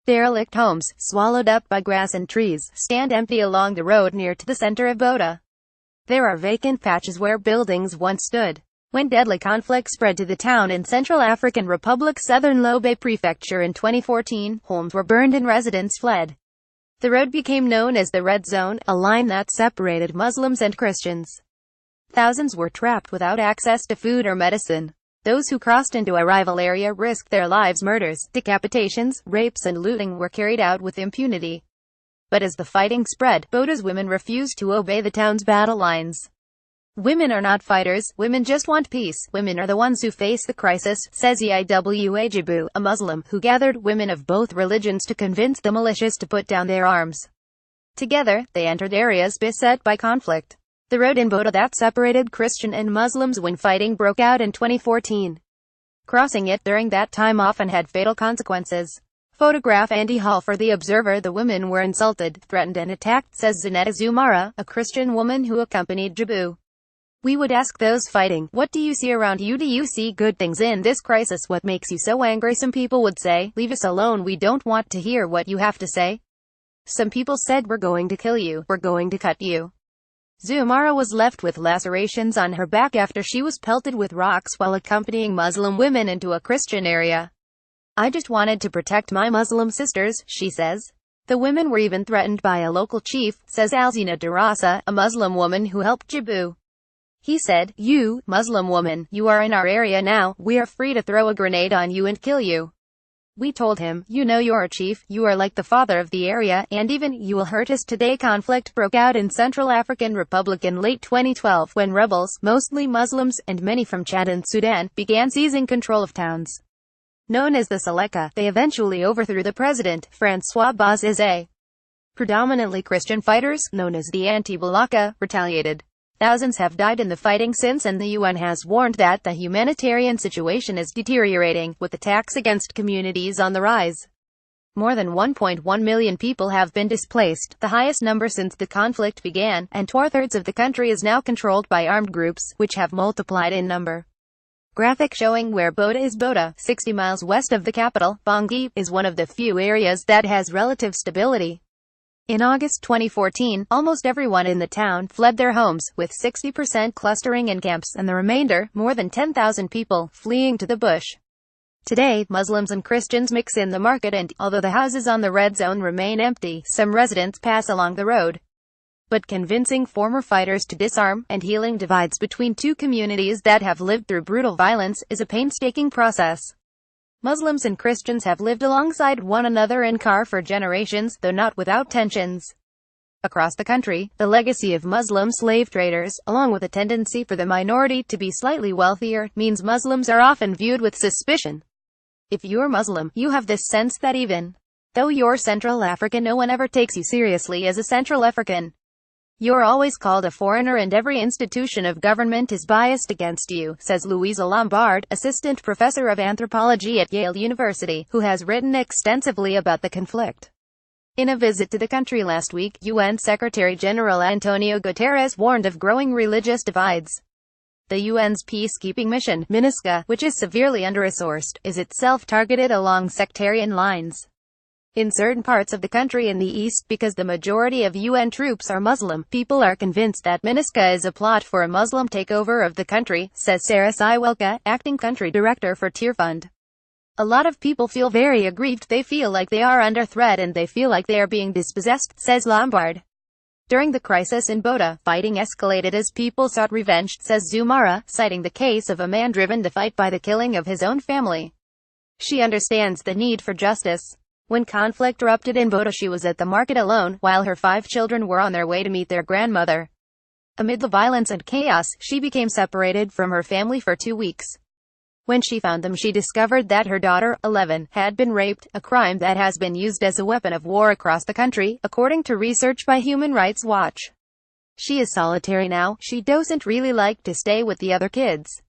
Derelict homes, swallowed up by grass and trees, stand empty along the road near to the center of Boda. There are vacant patches where buildings once stood. When deadly conflict spread to the town in Central African Republic's southern Lobaye prefecture in 2014, homes were burned and residents fled. The road became known as the Red Zone, a line that separated Muslims and Christians. Thousands were trapped without access to food or medicine. Those who crossed into a rival area risked their lives. Murders, decapitations, rapes and looting were carried out with impunity. But as the fighting spread, Boda's women refused to obey the town's battle lines. Women are not fighters, women just want peace. Women are the ones who face the crisis, says Eiwa Jibu, a Muslim, who gathered women of both religions to convince the militias to put down their arms. Together, they entered areas beset by conflict. The road in Boda that separated Christian and Muslims when fighting broke out in 2014. Crossing it during that time often had fatal consequences. Photograph Andy Hall for The Observer. The women were insulted, threatened and attacked, says Zanetta Zumara, a Christian woman who accompanied Jibu. We would ask those fighting, what do you see around you? Do you see good things in this crisis? What makes you so angry? Some people would say, leave us alone, we don't want to hear what you have to say. Some people said, we're going to kill you, we're going to cut you. Zumara was left with lacerations on her back after she was pelted with rocks while accompanying Muslim women into a Christian area. I just wanted to protect my Muslim sisters, she says. The women were even threatened by a local chief, says Alzina Darasa, a Muslim woman who helped Jibu. He said, you, Muslim woman, you are in our area now, we are free to throw a grenade on you and kill you. We told him, you know you're a chief, you are like the father of the area, and even, you will hurt us today. Conflict broke out in Central African Republic in late 2012, when rebels, mostly Muslims, and many from Chad and Sudan, began seizing control of towns. Known as the Seleka, they eventually overthrew the president, Francois Bozize. Predominantly Christian fighters, known as the Anti-Balaka, retaliated. Thousands have died in the fighting since, and the UN has warned that the humanitarian situation is deteriorating, with attacks against communities on the rise. More than 1.1 million people have been displaced, the highest number since the conflict began, and 2/3 of the country is now controlled by armed groups, which have multiplied in number. Graphic showing where Boda is. Boda, 60 miles west of the capital, Bangui, is one of the few areas that has relative stability. In August 2014, almost everyone in the town fled their homes, with 60% clustering in camps and the remainder, more than 10,000 people, fleeing to the bush. Today, Muslims and Christians mix in the market and, although the houses on the Red Zone remain empty, some residents pass along the road. But convincing former fighters to disarm, and healing divides between two communities that have lived through brutal violence, is a painstaking process. Muslims and Christians have lived alongside one another in Kar for generations, though not without tensions. Across the country, the legacy of Muslim slave traders, along with a tendency for the minority to be slightly wealthier, means Muslims are often viewed with suspicion. If you're Muslim, you have this sense that even though you're Central African, no one ever takes you seriously as a Central African. You're always called a foreigner and every institution of government is biased against you, says Louisa Lombard, assistant professor of anthropology at Yale University, who has written extensively about the conflict. In a visit to the country last week, UN Secretary-General Antonio Guterres warned of growing religious divides. The UN's peacekeeping mission, MINUSCA, which is severely under-resourced, is itself targeted along sectarian lines. In certain parts of the country in the east, because the majority of UN troops are Muslim, people are convinced that MINUSCA is a plot for a Muslim takeover of the country, says Sarah Siwelka, acting country director for Tear Fund. A lot of people feel very aggrieved, they feel like they are under threat and they feel like they are being dispossessed, says Lombard. During the crisis in Boda, fighting escalated as people sought revenge, says Zumara, citing the case of a man driven to fight by the killing of his own family. She understands the need for justice. When conflict erupted in Boda, she was at the market alone, while her 5 children were on their way to meet their grandmother. Amid the violence and chaos, she became separated from her family for 2 weeks. When she found them, she discovered that her daughter, 11, had been raped, a crime that has been used as a weapon of war across the country, according to research by Human Rights Watch. She is solitary now, she doesn't really like to stay with the other kids.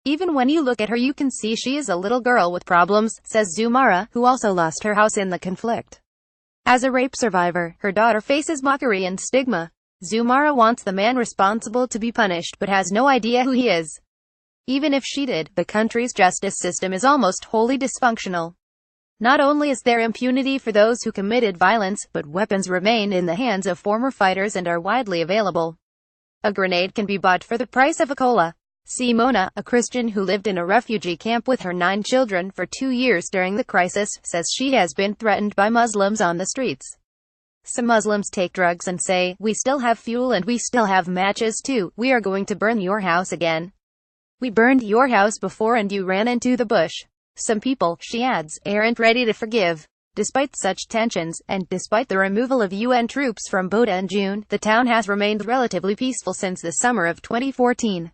Even when you look at her you can see she is a little girl with problems, says Zumara, who also lost her house in the conflict. As a rape survivor, her daughter faces mockery and stigma. Zumara wants the man responsible to be punished, but has no idea who he is. Even if she did, the country's justice system is almost wholly dysfunctional. Not only is there impunity for those who committed violence, but weapons remain in the hands of former fighters and are widely available. A grenade can be bought for the price of a cola. Simona, a Christian who lived in a refugee camp with her 9 children for 2 years during the crisis, says she has been threatened by Muslims on the streets. Some Muslims take drugs and say, "We still have fuel and we still have matches too. We are going to burn your house again. We burned your house before and you ran into the bush." Some people, she adds, aren't ready to forgive. Despite such tensions, and despite the removal of UN troops from Boda in June, the town has remained relatively peaceful since the summer of 2014.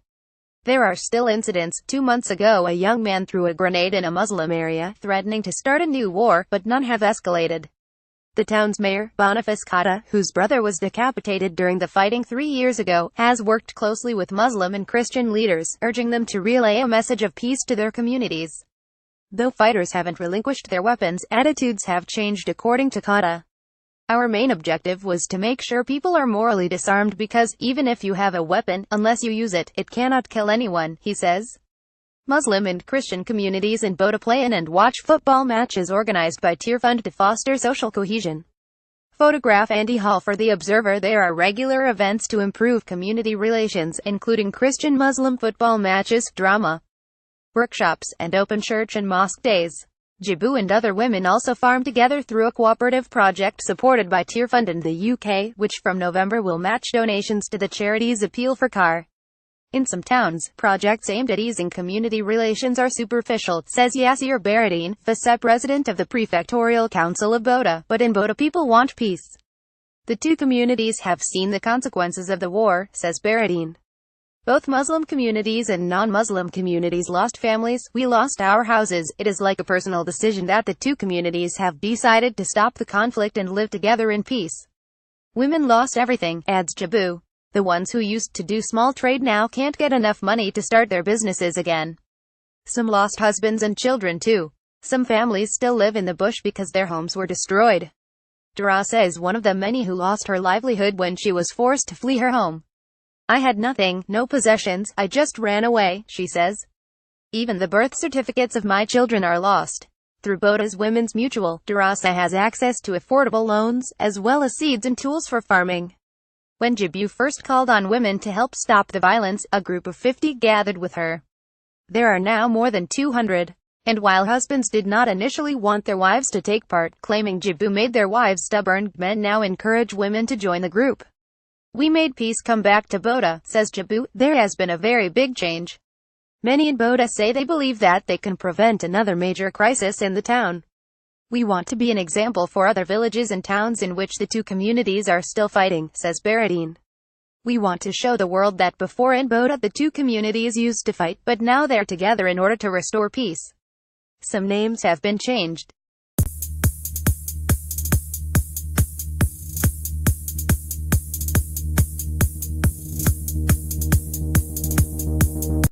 There are still incidents. 2 months ago, a young man threw a grenade in a Muslim area, threatening to start a new war, but none have escalated. The town's mayor, Boniface Kata, whose brother was decapitated during the fighting 3 years ago, has worked closely with Muslim and Christian leaders, urging them to relay a message of peace to their communities. Though fighters haven't relinquished their weapons, attitudes have changed according to Kata. "Our main objective was to make sure people are morally disarmed because, even if you have a weapon, unless you use it, it cannot kill anyone," he says. Muslim and Christian communities in Boda play in and watch football matches organized by Tier Fund to foster social cohesion. Photograph Andy Hall for The Observer. There are regular events to improve community relations, including Christian-Muslim football matches, drama, workshops, and open church and mosque days. Jabu and other women also farm together through a cooperative project supported by Tier Fund in the UK, which from November will match donations to the charity's Appeal for Car. In some towns, projects aimed at easing community relations are superficial, says Yasir Baradine, vice-president of the Prefectorial Council of Boda. But in Boda people want peace. The two communities have seen the consequences of the war, says Baradine. Both Muslim communities and non-Muslim communities lost families. We lost our houses. It is like a personal decision that the two communities have decided to stop the conflict and live together in peace. Women lost everything, adds Jabu. The ones who used to do small trade now can't get enough money to start their businesses again. Some lost husbands and children too. Some families still live in the bush because their homes were destroyed. Darasa is one of the many who lost her livelihood when she was forced to flee her home. "I had nothing, no possessions, I just ran away," she says. "Even the birth certificates of my children are lost." Through Boda's Women's Mutual, Darasa has access to affordable loans, as well as seeds and tools for farming. When Jabu first called on women to help stop the violence, a group of 50 gathered with her. There are now more than 200. And while husbands did not initially want their wives to take part, claiming Jabu made their wives stubborn, men now encourage women to join the group. "We made peace come back to Boda," says Jabu. "There has been a very big change. Many in Boda say they believe that they can prevent another major crisis in the town. We want to be an example for other villages and towns in which the two communities are still fighting," says Baradine. "We want to show the world that before in Boda the two communities used to fight, but now they're together in order to restore peace." Some names have been changed.